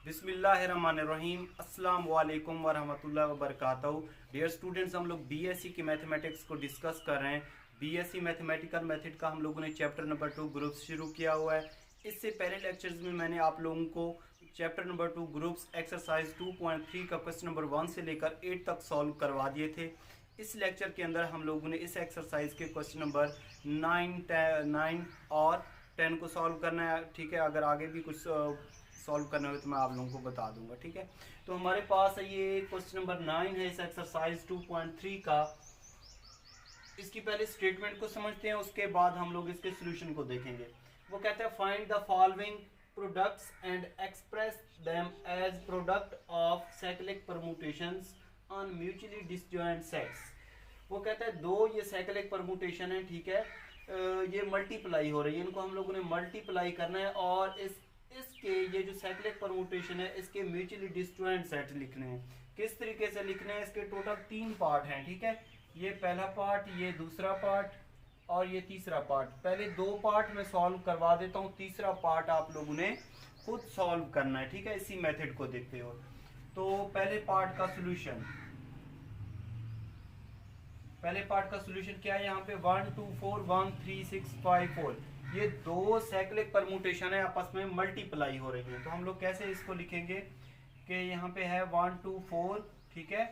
बिस्मिल्लाहिर्रहमानिर्रहीम अस्सलाम वालेकुम वरहमतुल्लाहि वबरकातुहू। डियर स्टूडेंट्स, हम लोग बीएससी की मैथमेटिक्स को डिस्कस कर रहे हैं। बीएससी मैथमेटिकल मेथड का हम लोगों ने चैप्टर नंबर 2 ग्रुप्स शुरू किया हुआ है। इससे पहले लेक्चर्स में मैंने आप लोगों को चैप्टर नंबर 2 ग्रुप्स एक्सरसाइज 2.3 का क्वेश्चन नंबर 1 से लेकर 8 तक सॉल्व करवा दिए थे। इस लेक्चर के अंदर हम लोगों ने इस एक्सरसाइज के क्वेश्चन नंबर 9 और 10 को सॉल्व करना है। ठीक है, अगर आगे भी कुछ सॉल्व करना हो तो मैं आप लोगों को बता दूंगा। ठीक है, तो हमारे पास ये क्वेश्चन नंबर 9 है इस एक्सरसाइज 2.3 का। इसकी पहले स्टेटमेंट को समझते हैं, उसके बाद हम लोग इसके सॉल्यूशन को देखेंगे। वो कहता है find the following products and express them as product of cyclic permutations on mutually disjoint sets. वो कहता है दो ये साइक्लिक परम्यूटेशन है, ठीक है, ये मल्टीप्लाई हो रही है, इनको हम लोगों ने मल्टीप्लाई करना है और इसके ये जो साइक्लिक परम्यूटेशन है इसके म्यूचुअली डिसजॉइंट सेट लिखने हैं। किस तरीके से लिखने हैं? इसके टोटल 3 पार्ट हैं। ठीक है, ये पहला पार्ट, ये दूसरा पार्ट और ये तीसरा पार्ट। पहले 2 पार्ट में सॉल्व करवा देता हूँ, तीसरा पार्ट आप लोगों ने खुद सॉल्व करना है। ठीक है, इसी मेथड को देखते हो। तो पहले पार्ट का सोल्यूशन, पहले पार्ट का सोल्यूशन क्या है? यहाँ पे 1 2 4 1 3 6 5 4 ये दो साइक्लिक परम्यूटेशन है, आपस में मल्टीप्लाई हो रही है। तो हम लोग कैसे इसको लिखेंगे कि यहाँ पे है 1 2 4, ठीक है,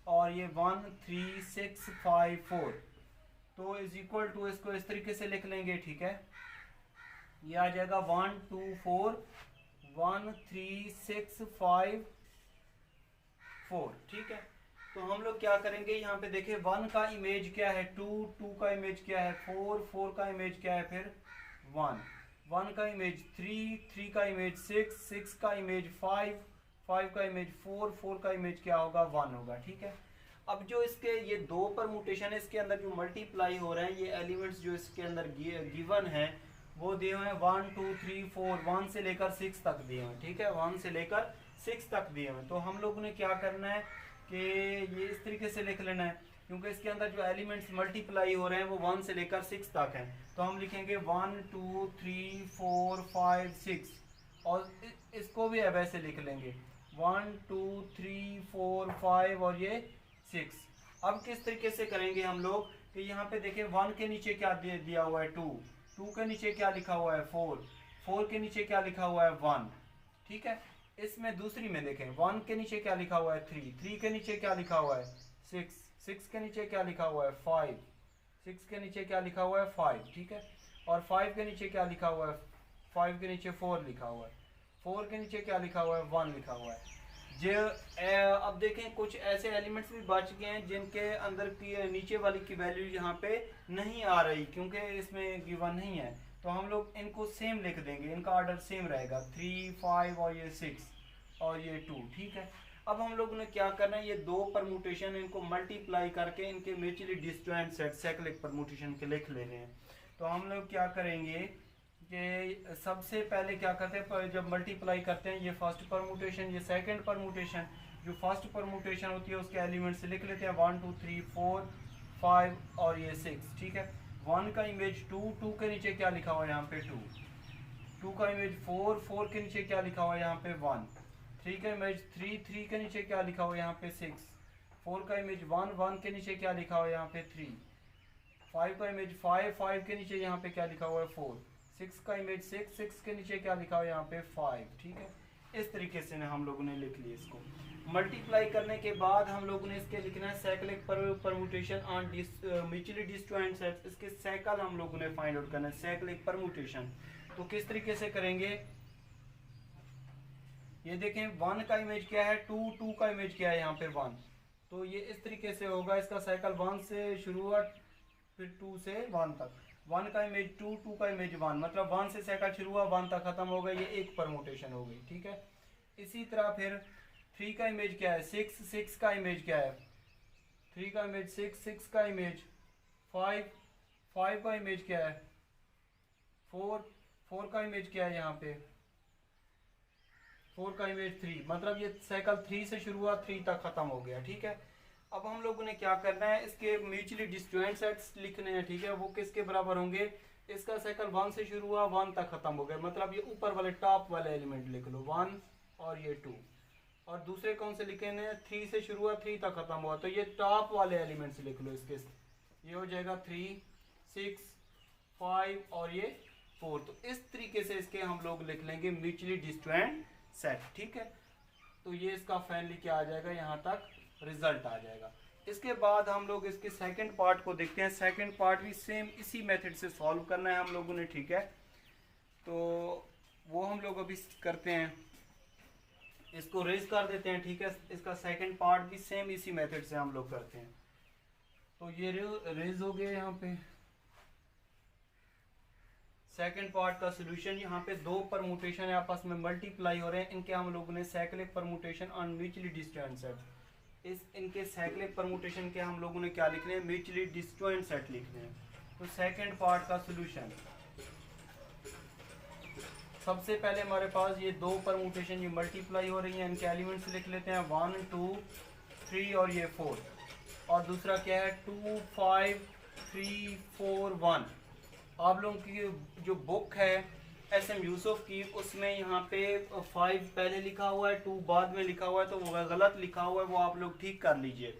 और ये 1 3 6 5 4, तो इज इक्वल टू इसको इस तरीके से लिख लेंगे। ठीक है, ये आ जाएगा 1 2 4 1 3 6 5 4। ठीक है, तो हम लोग क्या करेंगे, यहाँ पे देखिए 1 का इमेज क्या है 2, 2 का इमेज क्या है 4, 4 का इमेज क्या है फिर 1, 1 का इमेज 3, 3 का इमेज 6, 6 का इमेज 5, 5 का इमेज 4, 4 का इमेज क्या होगा 1 होगा। ठीक है, अब जो इसके ये दो परम्यूटेशन है, इसके अंदर जो मल्टीप्लाई हो रहे हैं, ये एलिमेंट्स जो इसके अंदर गिवन है वो दिए हुए हैं 1 2 3 4, 1 से लेकर 6 तक दिए हुए हैं। ठीक है, 1 से लेकर 6 तक दिए हुए हैं। तो हम लोगों ने क्या करना है कि ये इस तरीके से लिख लेना है, क्योंकि इसके अंदर जो एलिमेंट्स मल्टीप्लाई हो रहे हैं वो 1 से लेकर 6 तक हैं। तो हम लिखेंगे 1 2 3 4 5 6, और इसको भी वैसे लिख लेंगे 1 2 3 4 5 और ये 6। अब किस तरीके से करेंगे हम लोग कि यहाँ पे देखें 1 के नीचे क्या दिया हुआ है 2, 2 के नीचे क्या लिखा हुआ है 4, 4 के नीचे क्या लिखा हुआ है 1। ठीक है, इसमें दूसरी में देखें 1 के नीचे क्या लिखा हुआ है 3, 3 के नीचे क्या लिखा हुआ है 6, 6 के नीचे क्या लिखा हुआ है 5, 6 के नीचे क्या लिखा हुआ है 5। ठीक है, और 5 के नीचे क्या लिखा हुआ है 5 के नीचे 4 लिखा हुआ है, 4 के नीचे क्या लिखा हुआ है 1 लिखा हुआ है। जो अब देखें कुछ ऐसे एलिमेंट्स भी बच गए हैं जिनके अंदर की नीचे वाली की वैल्यू यहाँ पे नहीं आ रही, क्योंकि इसमें गिवन नहीं है। तो हम लोग इनको सेम लिख देंगे, इनका ऑर्डर सेम रहेगा 3 5 और ये 6 और ये 2। ठीक है, अब हम लोगों ने क्या करना है, ये दो परम्यूटेशन इनको मल्टीप्लाई करके इनके mutually disjoint set cyclic permutation के लिख लेने हैं। तो हम लोग क्या करेंगे कि सबसे पहले क्या करते हैं, जब मल्टीप्लाई करते हैं ये फर्स्ट परम्यूटेशन, ये सेकंड परम्यूटेशन, जो फर्स्ट परम्यूटेशन होती है उसके एलिमेंट्स लिख लेते हैं 1 2 3 4 5 और ये 6। ठीक है, 1 का इमेज 2, 2 के नीचे क्या लिखा हुआ है यहाँ पे 2, 2 का इमेज 4, 4 के नीचे क्या लिखा हुआ है यहाँ पे 1, 3 का इमेज 3, 3 के नीचे क्या लिखा हुआ है यहाँ पे 6, 4 का इमेज 1, 1 के नीचे क्या लिखा हुआ है यहाँ पे 3, 5 का इमेज 5, 5 के नीचे यहाँ पे क्या लिखा हुआ है 4, 6 का इमेज 6, 6 के नीचे क्या लिखा हुआ है यहाँ पे 5। ठीक है, इस तरीके से हम लोगों ने लिख लिया। इसको मल्टीप्लाई करने के बाद हम लोगों ने इसके लिखना है cyclic permutation on mutually disjoint sets. इसके साइकिल हम लोगों ने फाइंड आउट करना है, साइक्लिक परम्यूटेशन। तो किस तरीके से करेंगे, ये देखें 1 का इमेज क्या है 2, 2 का इमेज क्या है यहाँ पे 1, तो ये इस तरीके से होगा। इसका साइकिल 1 से शुरू हुआ फिर 2 से 1 तक, 1 का इमेज 2, 2 का इमेज 1, मतलब 1 से साइकिल शुरू हुआ 1 तक खत्म हो गया, ये एक परम्यूटेशन हो गई। ठीक है, इसी तरह फिर 3 का इमेज क्या है 6, 6 का इमेज क्या है 3 का इमेज 6, 6 का इमेज 5, 5 का इमेज क्या है 4, 4 का इमेज क्या है यहाँ पे 4 का इमेज 3, मतलब ये साइकिल 3 से शुरू हुआ 3 तक खत्म हो गया। ठीक है, अब हम लोगों ने क्या करना है, इसके म्यूचुअली डिसजॉइंट सेट्स लिखने हैं। ठीक है, वो किसके बराबर होंगे, इसका साइकिल 1 से शुरू हुआ 1 तक खत्म हो गया, मतलब ये ऊपर वाले टॉप वाले एलिमेंट लिख लो 1 और ये 2। और दूसरे कौन से लिखे हैं, 3 से शुरू हुआ 3 तक खत्म हुआ, तो ये टॉप वाले एलिमेंट्स लिख लो इसके। ये हो जाएगा 3, 6, 5 और ये 4। तो इस तरीके से इसके हम लोग लिख लेंगे म्यूचुअली डिस्ट्वाइंट सेट। ठीक है, तो ये इसका फाइनली क्या आ जाएगा, यहाँ तक रिजल्ट आ जाएगा। इसके बाद हम लोग इसके सेकंड पार्ट को देखते हैं। सेकंड पार्ट भी सेम इसी मेथड से सॉल्व करना है हम लोगों ने। ठीक है, तो वो हम लोग अभी करते हैं, इसको रेज कर देते हैं। ठीक है, इसका सेकंड पार्ट भी सेम इसी मेथड से हम लोग करते हैं। तो ये रेज हो गए यहाँ पे सेकंड पार्ट का सोल्यूशन। यहाँ पे 2 परमुटेशन है, आपस में मल्टीप्लाई हो रहे हैं। इनके हम लोगों ने cyclic permutation on mutually disjoint set. इनके साइक्लिक परमुटेशन के हम लोगों ने क्या लिखने हैं, म्यूचुअली डिस्जॉइंट सेट लिखने हैं। तो सेकंड पार्ट का सोल्यूशन, सबसे पहले हमारे पास ये 2 परमुटेशन ये मल्टीप्लाई हो रही हैं, इनके एलिमेंट्स लिख लेते हैं 1, 2, 3 और ये 4। और दूसरा क्या है 2, 5, 3, 4, 1। आप लोगों की जो बुक है SM यूसुफ की, उसमें यहाँ पे 5 पहले लिखा हुआ है, 2 बाद में लिखा हुआ है, तो वो गलत लिखा हुआ है, वो आप लोग ठीक कर लीजिए।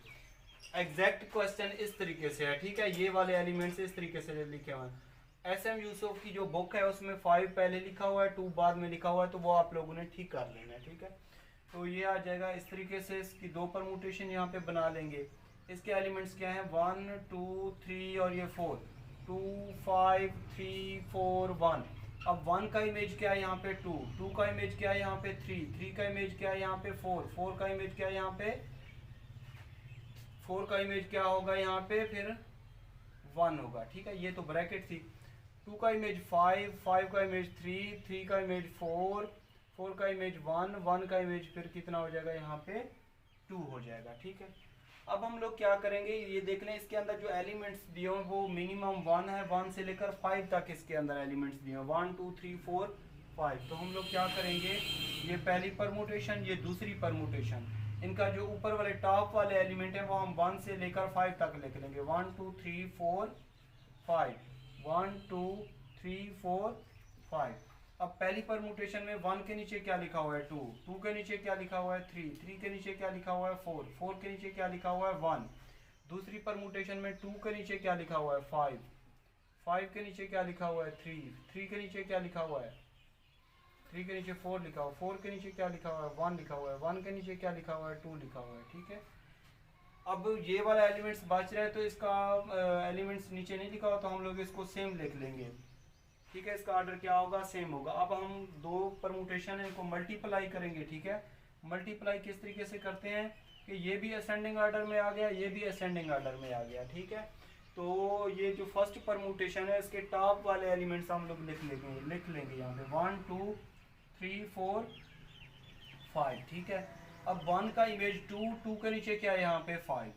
एग्जैक्ट क्वेश्चन इस तरीके से है। ठीक है, ये वाले एलिमेंट्स इस तरीके से लिखे हुए हैं। SM यूसुफ की जो बुक है उसमें 5 पहले लिखा हुआ है, 2 बाद में लिखा हुआ है, तो वो आप लोगों ने ठीक कर लेना है। ठीक है, तो ये आ जाएगा इस तरीके से। इसकी 2 परमुटेशन यहाँ पे बना लेंगे। इसके एलिमेंट्स क्या है 1, 2, 3 और ये 4। 2, 5, 3, 4, 1। अब 1 का इमेज क्या है यहाँ पे 2, 2 का इमेज क्या है यहाँ पे 3, 3 का इमेज क्या है यहाँ पे 4, 4 का इमेज क्या है यहाँ पे 4 का इमेज क्या होगा यहाँ पे फिर 1 होगा। ठीक है, ये तो ब्रैकेट थी। 2 का इमेज 5, 5 का इमेज 3, 3 का इमेज 4, 4 का इमेज 1, 1 का इमेज फिर कितना हो जाएगा यहाँ पे 2 हो जाएगा। ठीक है, अब हम लोग क्या करेंगे, ये देख लें इसके अंदर जो एलिमेंट्स दिए हैं वो मिनिमम 1 है, 1 से लेकर 5 तक इसके अंदर एलिमेंट्स दिए हैं, 1, 2, 3, 4, 5। तो हम लोग क्या करेंगे, ये पहली परमुटेशन, ये दूसरी परमुटेशन, इनका जो ऊपर वाले टॉप वाले एलिमेंट है वो हम 1 से लेकर 5 तक लिख लेंगे। 1, 2, 3, 4, 5, 1, 2, 3, 4, 5। अब पहली परमुटेशन में 1 के नीचे क्या लिखा हुआ है 2, 2 के नीचे क्या लिखा हुआ है 3, 3 के नीचे क्या लिखा हुआ है 4, 4 के नीचे क्या लिखा हुआ है 1। दूसरी परमुटेशन में 2 के नीचे क्या लिखा हुआ है 5, 5 के नीचे क्या लिखा हुआ है 3, 3 के नीचे क्या लिखा हुआ है 3 के नीचे 4 लिखा हुआ है, 4 के नीचे क्या लिखा हुआ है 1 लिखा हुआ है, 1 के नीचे क्या लिखा हुआ है 2 लिखा हुआ है। ठीक है, अब ये वाला एलिमेंट्स बच रहा है तो इसका एलिमेंट्स नीचे नहीं लिखा हुआ, तो हम लोग इसको सेम लिख लेंगे। ठीक है, इसका ऑर्डर क्या होगा सेम होगा। अब हम 2 परमुटेशन है इनको मल्टीप्लाई करेंगे। ठीक है, मल्टीप्लाई किस तरीके से करते हैं कि ये भी असेंडिंग ऑर्डर में आ गया, ये भी असेंडिंग ऑर्डर में आ गया। ठीक है, तो ये जो फर्स्ट परमुटेशन है इसके टॉप वाले एलिमेंट्स हम लोग लिख लेंगे यहाँ पे 1, 2, 3, 4, 5। ठीक है, अब 1 का इमेज 2, 2 के नीचे क्या है यहाँ पे 5,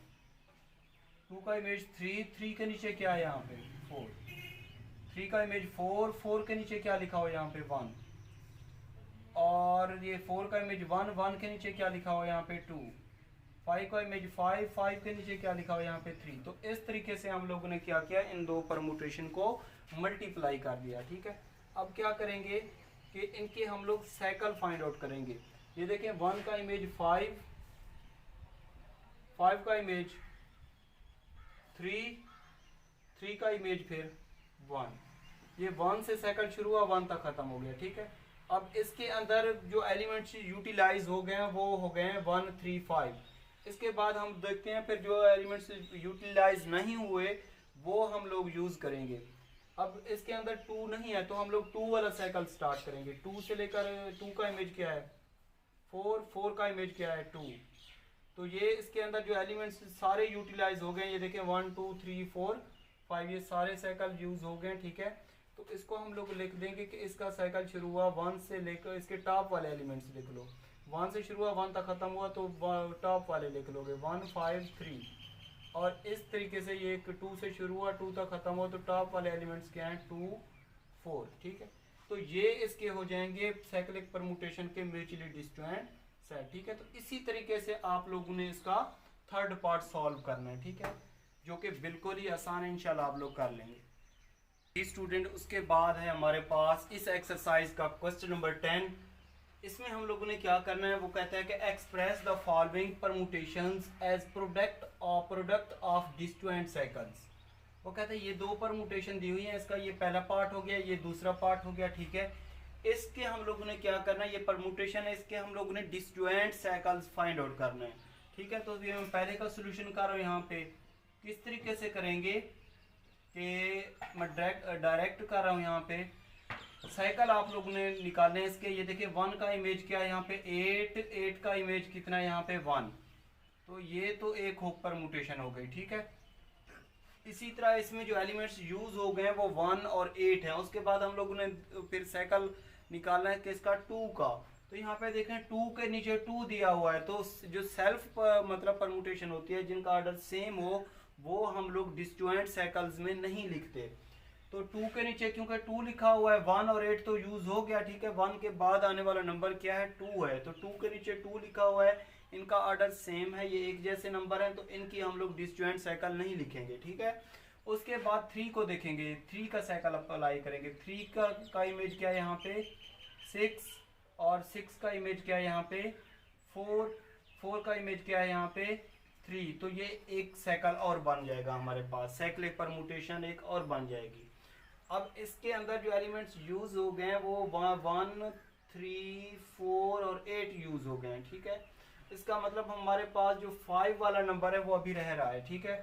2 का इमेज 3, 3 के नीचे क्या है यहाँ पे 4, 3 का इमेज 4, 4 के नीचे क्या लिखा हुआ है यहाँ पे 1, और ये 4 का इमेज 1, 1 के नीचे क्या लिखा हुआ है यहाँ पे 2, 5 का इमेज 5, 5 के नीचे क्या लिखा हुआ है यहाँ पे 3। तो इस तरीके से हम लोगों ने क्या किया, इन 2 परमुटेशन को मल्टीप्लाई कर दिया। ठीक है, अब क्या करेंगे कि इनके हम लोग साइकिल फाइंड आउट करेंगे। ये देखें 1 का इमेज 5, 5 का इमेज 3, 3 का इमेज फिर 1। ये 1 से साइकिल शुरू हुआ 1 तक खत्म हो गया। ठीक है, अब इसके अंदर जो एलिमेंट्स यूटिलाइज हो गए हैं वो हो गए हैं 1, 3, 5। इसके बाद हम देखते हैं फिर जो एलिमेंट्स यूटिलाइज नहीं हुए वो हम लोग यूज करेंगे। अब इसके अंदर 2 नहीं है तो हम लोग 2 वाला साइकिल स्टार्ट करेंगे। 2 से लेकर 2 का इमेज क्या है 4, 4 का इमेज क्या है 2। तो ये इसके अंदर जो एलिमेंट्स सारे यूटिलाइज हो गए, ये देखें 1, 2, 3, 4, 5, ये सारे साइकिल यूज हो गए। ठीक है, तो इसको हम लोग लिख देंगे कि इसका साइकिल शुरू हुआ 1 से लेकर, इसके टॉप वाले एलिमेंट्स लिख लो। 1 से शुरू हुआ 1 तक खत्म हुआ तो टॉप वाले लिख लोगे 1, 5, 3। और इस तरीके से ये 2 से शुरू हुआ 2 तक खत्म हुआ तो टॉप वाले एलिमेंट्स क्या हैं 2, 4। ठीक है, तो ये इसके हो जाएंगे साइक्लिक परमुटेशन के म्यूचुअली डिस्जॉइंट सेट। ठीक है, तो इसी तरीके से आप लोगों ने इसका थर्ड पार्ट सॉल्व करना है। ठीक है, जो कि बिल्कुल ही आसान है, इंशाल्लाह आप लोग कर लेंगे। स्टूडेंट, उसके बाद है हमारे पास इस एक्सरसाइज का क्वेश्चन नंबर 10। इसमें हम लोगों ने क्या करना है, वो कहता है कि express the following permutations as product of disjoint cycles. वो कहता है ये दो परमुटेशन दी हुई है, इसका ये पहला पार्ट हो गया, ये दूसरा पार्ट हो गया, ठीक है। इसके हम लोगों ने क्या करना है, ये परमुटेशन है, इसके हम लोगों ने डिस्जॉइंट साइकिल्स फाइंड आउट करना है, ठीक है। तो हम पहले का सोल्यूशन कर रहे हैं, यहाँ पे किस तरीके से करेंगे कि मैं डायरेक्ट कर रहा हूँ। यहाँ पे साइकिल आप लोगों ने निकालने हैं इसके, ये देखिए 1 का इमेज क्या है यहाँ पे 8 का इमेज कितना है यहाँ पे 1, तो ये तो एक होप परमुटेशन हो गई, ठीक है। इसी तरह इसमें जो एलिमेंट्स यूज हो गए वो 1 और 8 है। उसके बाद हम लोगों ने फिर साइकिल निकालना है किसका 2 का, तो यहाँ पे देखें 2 के नीचे 2 दिया हुआ है, तो जो सेल्फ मतलब परमुटेशन होती है जिनका ऑर्डर सेम हो वो हम लोग डिस्जॉइंट साइकिल्स में नहीं लिखते। तो 2 के नीचे क्योंकि 2 लिखा हुआ है, 1 और 8 तो यूज हो गया, ठीक है। 1 के बाद आने वाला नंबर क्या है 2 है, तो 2 के नीचे 2 लिखा हुआ है, इनका ऑर्डर सेम है, ये एक जैसे नंबर है, तो इनकी हम लोग डिस्जॉइंट साइकिल नहीं लिखेंगे, ठीक है। उसके बाद 3 को देखेंगे, 3 का साइकिल अप्लाई करेंगे। 3 का इमेज क्या है यहाँ पे 6, और 6 का इमेज क्या है यहाँ पे 4 का इमेज क्या है यहाँ पे 3, तो ये एक साइकिल और बन जाएगा हमारे पास, साइक्लिक परमुटेशन एक और बन जाएगी। अब इसके अंदर जो एलिमेंट्स यूज हो गए हैं वो 1, 3, 4 और 8 यूज हो गए हैं, ठीक है। इसका मतलब हमारे पास जो 5 वाला नंबर है वो अभी रह रहा है, ठीक है।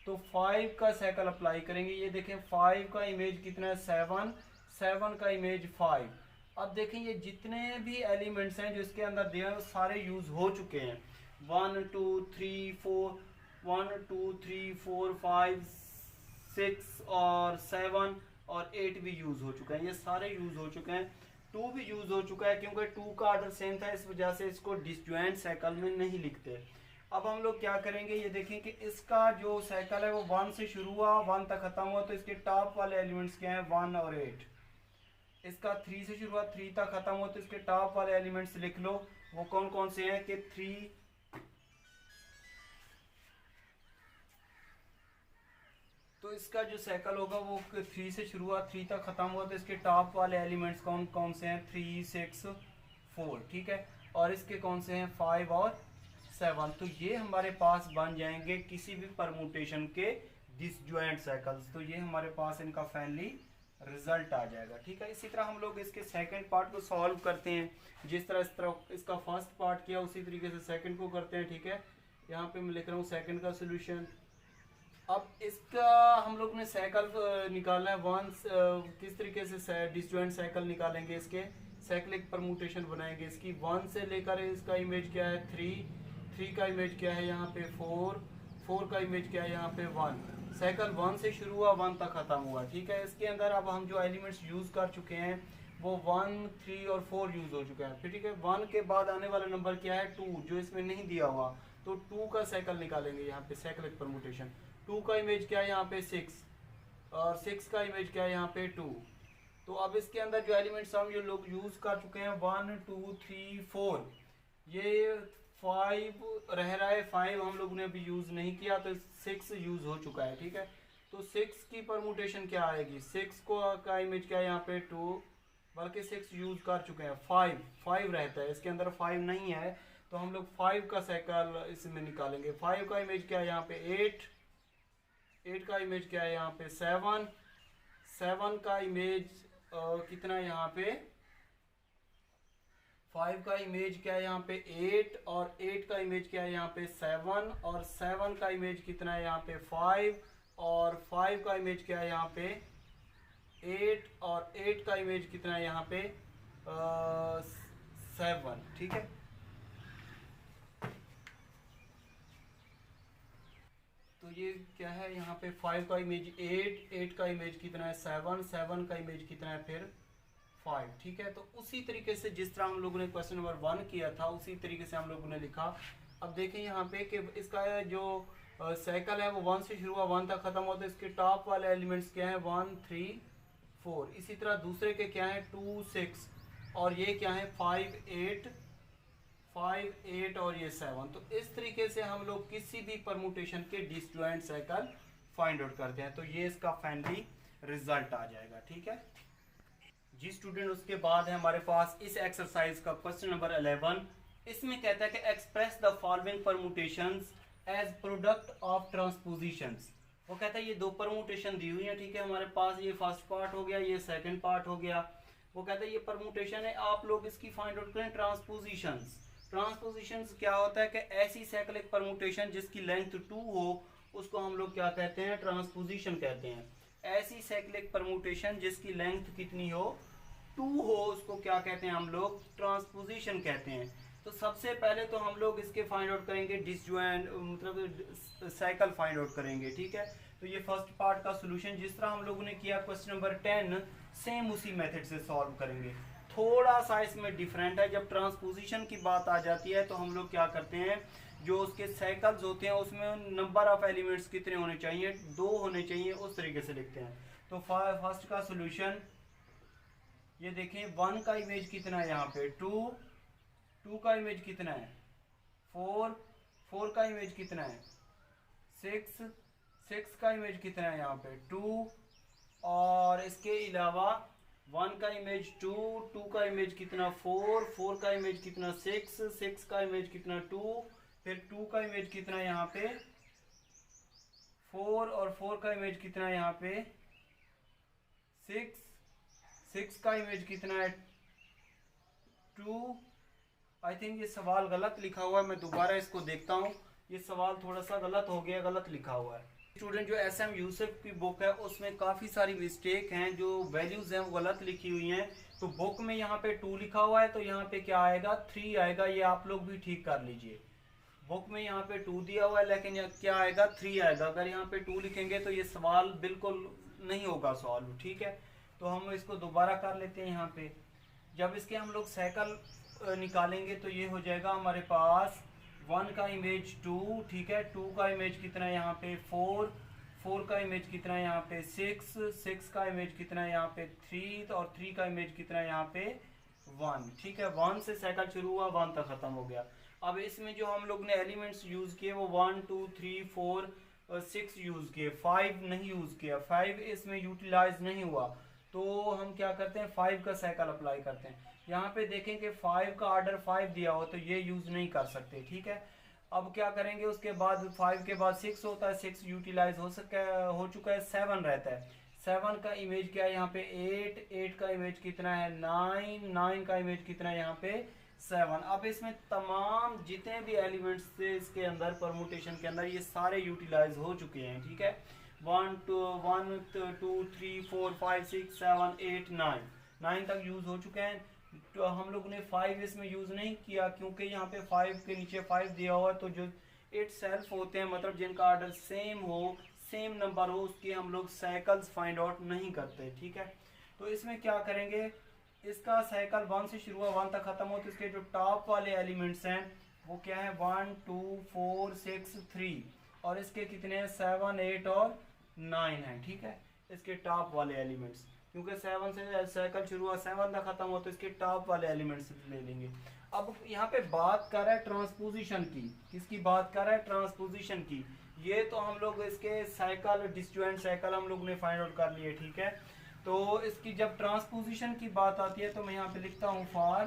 तो 5 का साइकिल अप्लाई करेंगे, ये देखें 5 का इमेज कितना है 7 का इमेज 5। अब देखें ये जितने भी एलिमेंट्स हैं जो इसके अंदर दिए हैं वो सारे यूज हो चुके हैं, 1 2 3 4 1 2 3 4 5 6 और 7 और 8 भी यूज हो चुका है, ये सारे यूज हो चुके हैं। 2 भी यूज हो चुका है क्योंकि 2 का ऑर्डर सेम था, इस वजह से इसको डिस्जॉइंट साइकिल में नहीं लिखते। अब हम लोग क्या करेंगे, ये देखें कि इसका जो साइकिल है वो 1 से शुरू हुआ 1 तक खत्म हुआ, तो इसके टॉप वाले एलिमेंट्स क्या हैं 1 और 8। इसका 3 से शुरू हुआ 3 तक खत्म हुआ, तो इसके टॉप वाले एलिमेंट्स लिख लो, वो कौन कौन से हैं कि 3, तो इसका जो साइकिल होगा वो 3 से शुरू हुआ 3 तक खत्म हुआ, तो इसके टॉप वाले एलिमेंट्स कौन कौन से हैं 3 6 4, ठीक है। और इसके कौन से हैं 5 और 7, तो ये हमारे पास बन जाएंगे किसी भी परमुटेशन के डिसजॉइंट साइकिल्स, तो ये हमारे पास इनका फाइनली रिजल्ट आ जाएगा, ठीक है। इसी तरह हम लोग इसके सेकंड पार्ट को सॉल्व करते हैं, जिस तरह इसका फर्स्ट पार्ट किया उसी तरीके से सेकंड को करते हैं, ठीक है। यहाँ पे मैं लिख रहा हूँ सेकंड का सोल्यूशन। अब इसका हम लोग ने साइकिल निकालना है किस तरीके से डिसजॉइंट साइकिल निकालेंगे, इसके साइक्लिक परमुटेशन बनाएंगे इसकी। 1 से लेकर इसका इमेज क्या है 3 का इमेज क्या है यहाँ पे 4 का इमेज क्या है यहाँ पे 1। साइकिल 1 से शुरू हुआ 1 तक खत्म हुआ, ठीक है। इसके अंदर अब हम जो एलिमेंट्स यूज कर चुके हैं वो 1, 3 और 4 यूज हो चुका है, फिर ठीक है। 1 के बाद आने वाला नंबर क्या है 2, जो इसमें नहीं दिया हुआ, तो 2 का साइकिल निकालेंगे यहाँ पे साइक्लिक परमुटेशन। 2 का इमेज क्या है यहाँ पे 6, और 6 का इमेज क्या है यहाँ पे 2। तो अब इसके अंदर जो एलिमेंट्स हम जो लोग यूज कर चुके हैं 1 2 3 4, ये 5 रह रहा है, 5 हम लोग ने अभी यूज नहीं किया, तो 6 यूज हो चुका है, ठीक है। तो 6 की परमुटेशन क्या आएगी, 6 को का इमेज क्या है यहाँ पे 2, बल्कि 6 यूज कर चुके हैं, 5 रहता है, इसके अंदर 5 नहीं है, तो हम लोग 5 का साइकिल इसमें निकालेंगे। 5 का इमेज क्या है यहाँ पे 8 का इमेज क्या है यहाँ पे 7 का इमेज कितना है यहाँ पे 5 का इमेज क्या है यहाँ पे 8, और 8 का इमेज क्या है यहाँ पे 7, और 7 का इमेज कितना है यहाँ पे 5, और 5 का इमेज क्या है यहाँ पे 8, और 8 का इमेज कितना है यहाँ पे 7, ठीक है। तो ये क्या है यहाँ पे 5 का इमेज 8 का इमेज कितना है 7 का इमेज कितना है फिर 5, ठीक है। तो उसी तरीके से जिस तरह हम लोगों ने क्वेश्चन नंबर 1 किया था उसी तरीके से हम लोगों ने लिखा। अब देखें यहाँ पे कि इसका जो साइकिल है वो 1 से शुरू हुआ 1 तक खत्म होता है, इसके टॉप वाले एलिमेंट्स क्या है 1 3 4। इसी तरह दूसरे के क्या है 2 6, और ये क्या है 5 8 और ये 7। तो इस तरीके से हम लोग किसी भी परमुटेशन के डिसजॉइंट साइकिल फाइंड आउट करते हैं, तो ये इसका फाइनली रिजल्ट आ जाएगा, ठीक है। जी स्टूडेंट, उसके बाद है हमारे पास इस एक्सरसाइज का क्वेश्चन नंबर 11। इसमें कहता है कि express the following permutations as product of transpositions. वो कहता है ये दो परमुटेशन दी हुई है, ठीक है हमारे पास, ये फर्स्ट पार्ट हो गया, ये सेकंड पार्ट हो गया। वो कहता है ये परमुटेशन है, आप लोग इसकी फाइंड आउट करें ट्रांसपोजिशंस। ट्रांसपोजिशंस क्या होता है कि ऐसी साइक्लिक परमुटेशन जिसकी लेंथ 2 हो, उसको हम लोग क्या कहते हैं, ट्रांसपोजिशन कहते हैं। ऐसी साइक्लिक परमुटेशन जिसकी लेंथ कितनी हो, 2 हो, उसको क्या कहते हैं हम लोग, ट्रांसपोजिशन कहते हैं। तो सबसे पहले तो हम लोग इसके फाइंड आउट करेंगे डिसजॉइंट, मतलब साइकिल फाइंड आउट करेंगे, ठीक है। तो ये फर्स्ट पार्ट का सोल्यूशन जिस तरह हम लोगों ने किया क्वेश्चन नंबर 10, सेम उसी मेथड से सॉल्व करेंगे। थोड़ा सा इसमें डिफरेंट है, जब ट्रांसपोजिशन की बात आ जाती है तो हम लोग क्या करते हैं, जो उसके साइकिल्स होते हैं उसमें नंबर ऑफ एलिमेंट्स कितने होने चाहिए, 2 होने चाहिए, उस तरीके से लिखते हैं। तो फर्स्ट का सोल्यूशन ये देखें, 1 का इमेज कितना है यहाँ पे, 2 का इमेज कितना है, 4 का इमेज कितना है, 6 का इमेज कितना है यहाँ पे, 2, और इसके अलावा 1 का इमेज 2 का इमेज कितना 4 का इमेज कितना 6 का इमेज कितना 2, फिर 2 का इमेज कितना है यहाँ पे 4, और 4 का इमेज कितना है यहाँ पे 6 का इमेज कितना है 2। आई थिंक ये सवाल गलत लिखा हुआ है, मैं दोबारा इसको देखता हूँ, ये सवाल थोड़ा सा गलत हो गया, गलत लिखा हुआ है। स्टूडेंट, जो एस एम यूसुफ की बुक है उसमें काफ़ी सारी मिस्टेक हैं, जो वैल्यूज़ हैं वो गलत लिखी हुई हैं। तो बुक में यहाँ पे 2 लिखा हुआ है, तो यहाँ पे क्या आएगा, 3 आएगा, ये आप लोग भी ठीक कर लीजिए। बुक में यहाँ पे 2 दिया हुआ है, लेकिन क्या आएगा, 3 आएगा। अगर यहाँ पे 2 लिखेंगे तो ये सवाल बिल्कुल नहीं होगा सॉल्व, ठीक है। तो हम इसको दोबारा कर लेते हैं। यहाँ पे जब इसके हम लोग साइकिल निकालेंगे तो ये हो जाएगा हमारे पास 1 का इमेज 2, ठीक है, 2 का इमेज कितना है यहाँ पे 4 का इमेज कितना है यहाँ पे 6 का इमेज कितना है यहाँ पे 3, और 3 का इमेज कितना है यहाँ पे 1, ठीक है। 1 से साइकिल शुरू हुआ, 1 तक खत्म हो गया। अब इसमें जो हम लोग ने एलिमेंट्स यूज किए वो 1 2 3 4 6 यूज किए, 5 नहीं यूज किया, 5 इसमें यूटिलाइज नहीं हुआ। तो हम क्या करते हैं, 5 का साइकिल अप्लाई करते हैं। यहाँ पे देखें कि 5 का ऑर्डर 5 दिया हो तो ये यूज नहीं कर सकते, ठीक है। अब क्या करेंगे, उसके बाद 5 के बाद 6 होता है, 6 यूटिलाइज हो चुका है, 7 रहता है। 7 का इमेज क्या है यहाँ पे 8 का इमेज कितना है 9 का इमेज कितना है यहाँ पे 7। अब इसमें तमाम जितने भी एलिमेंट्स थे इसके अंदर परमुटेशन के अंदर, ये सारे यूटिलाइज हो चुके हैं, ठीक है। 1 2 3 4 5 6 7 8 9 तक यूज हो चुके हैं। तो हम लोग ने 5 इसमें यूज नहीं किया, क्योंकि यहाँ पे 5 के नीचे 5 दिया हुआ है, तो जो इट सेल्फ होते हैं, मतलब जिनका ऑर्डर सेम हो, सेम नंबर हो, उसके हम लोग साइकिल्स फाइंड आउट नहीं करते, ठीक है। तो इसमें क्या करेंगे, इसका साइकिल 1 से शुरू हुआ 1 तक खत्म हो, तो इसके जो टॉप वाले एलिमेंट्स हैं वो क्या है 1 2 4 6 3, और इसके कितने हैं 7 8 और 9 हैं, ठीक है, इसके टॉप वाले एलिमेंट्स। क्योंकि 7 से साइकिल शुरू हुआ 7 तक खत्म हो, तो इसके टॉप वाले एलिमेंट्स ले लेंगे। अब यहाँ पे बात कर रहा है ट्रांसपोजिशन की, किसकी बात कर रहा है, ट्रांसपोजिशन की। ये तो हम लोग इसके साइकिल, डिसजॉइंट साइकिल हम लोग ने फाइंड आउट कर लिए, ठीक है। तो इसकी जब ट्रांसपोजिशन की बात आती है तो मैं यहाँ पे लिखता हूँ फॉर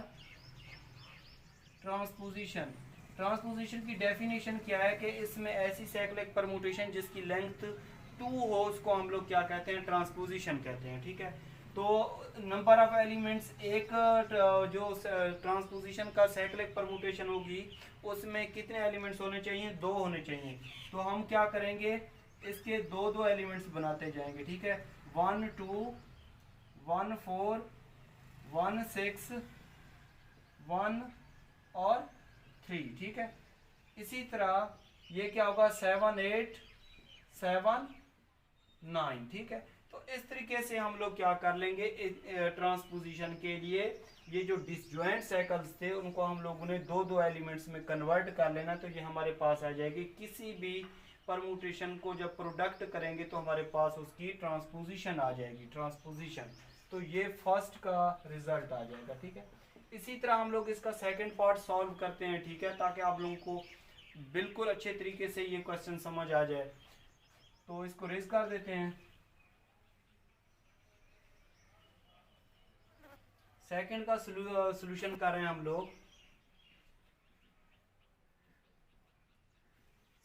ट्रांसपोजिशन। ट्रांसपोजिशन की डेफिनेशन क्या है कि इसमें ऐसी साइक्लिक परमुटेशन जिसकी लेंथ 2 हो, उसको हम लोग क्या कहते हैं, ट्रांसपोजिशन कहते हैं, ठीक है। तो नंबर ऑफ एलिमेंट्स, एक जो ट्रांसपोजिशन का साइक्लिक परमुटेशन होगी उसमें कितने एलिमेंट्स होने चाहिए, 2 होने चाहिए। तो हम क्या करेंगे, इसके दो एलिमेंट्स बनाते जाएंगे, ठीक है। 1 2 1 4 1 6 1 और 3, ठीक है। इसी तरह ये क्या होगा 7 8 7 9, ठीक है। तो इस तरीके से हम लोग क्या कर लेंगे, ट्रांसपोजिशन के लिए ये जो डिसजॉइंट साइकिल्स थे उनको हम लोगों ने दो एलिमेंट्स में कन्वर्ट कर लेना, तो ये हमारे पास आ जाएगी। किसी भी परमुटेशन को जब प्रोडक्ट करेंगे तो हमारे पास उसकी ट्रांसपोजिशन आ जाएगी, ट्रांसपोजिशन। तो ये फर्स्ट का रिजल्ट आ जाएगा, ठीक है। इसी तरह हम लोग इसका सेकंड पार्ट सॉल्व करते हैं, ठीक है, ताकि आप लोगों को बिल्कुल अच्छे तरीके से ये क्वेश्चन समझ आ जाए। तो इसको रेज कर देते हैं। सेकंड का सोल्यूशन कर रहे हैं हम लोग।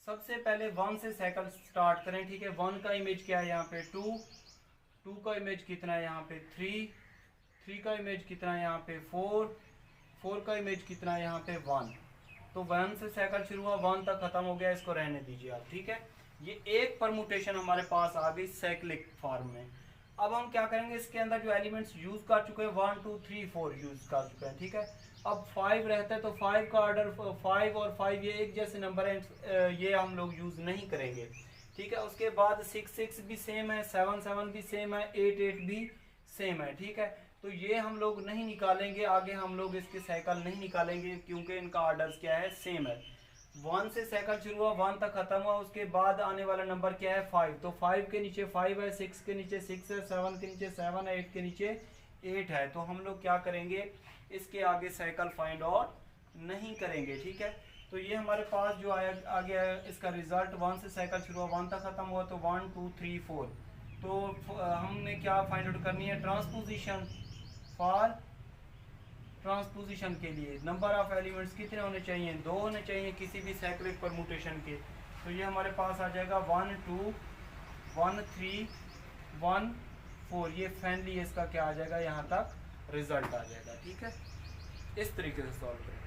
सबसे पहले 1 से साइकिल स्टार्ट करें, ठीक है। 1 का इमेज क्या है यहाँ पे 2, 2 का इमेज कितना है यहाँ पे 3, 3 का इमेज कितना है यहाँ पे 4, 4 का इमेज कितना है यहाँ पे 1। तो 1 से साइकिल शुरू हुआ 1 तक खत्म हो गया, इसको रहने दीजिए आप, ठीक है। ये एक परमुटेशन हमारे पास आ गई साइक्लिक फॉर्म में। अब हम क्या करेंगे, इसके अंदर जो एलिमेंट्स यूज कर चुके हैं 1 2 3 4 यूज कर चुके हैं, ठीक है। अब 5 रहता है तो 5 का ऑर्डर 5 और 5 ये एक जैसे नंबर है, ये हम लोग यूज नहीं करेंगे, ठीक है। उसके बाद 6 6 भी सेम है, 7 7 भी सेम है, 8 8 भी सेम है, ठीक है। तो ये हम लोग नहीं निकालेंगे, आगे हम लोग इसके साइकिल नहीं निकालेंगे क्योंकि इनका ऑर्डर्स क्या है, सेम है। 1 से साइकिल शुरू हुआ 1 तक खत्म हुआ, उसके बाद आने वाला नंबर क्या है 5। तो 5 के नीचे 5 है, 6 के नीचे 6 है, 7 के नीचे 7 है, 8 के नीचे 8 है। तो हम लोग क्या करेंगे, इसके आगे साइकिल फाइंड आउट नहीं करेंगे, ठीक है। तो ये हमारे पास जो आया आ गया इसका रिजल्ट, 1 से साइकिल शुरू हुआ 1 तक खत्म हुआ, तो 1 2 3 4। तो हमने क्या फाइंड आउट करनी है, ट्रांसपोजिशन। फॉर ट्रांसपोजिशन के लिए नंबर ऑफ एलिमेंट्स कितने होने चाहिए, 2 होने चाहिए किसी भी साइक्लिक परमुटेशन के। तो ये हमारे पास आ जाएगा 1 2 1 3 1 4। ये फाइनली इसका क्या आ जाएगा, यहाँ तक रिजल्ट आ जाएगा, ठीक है। इस तरीके से सॉल्व करें।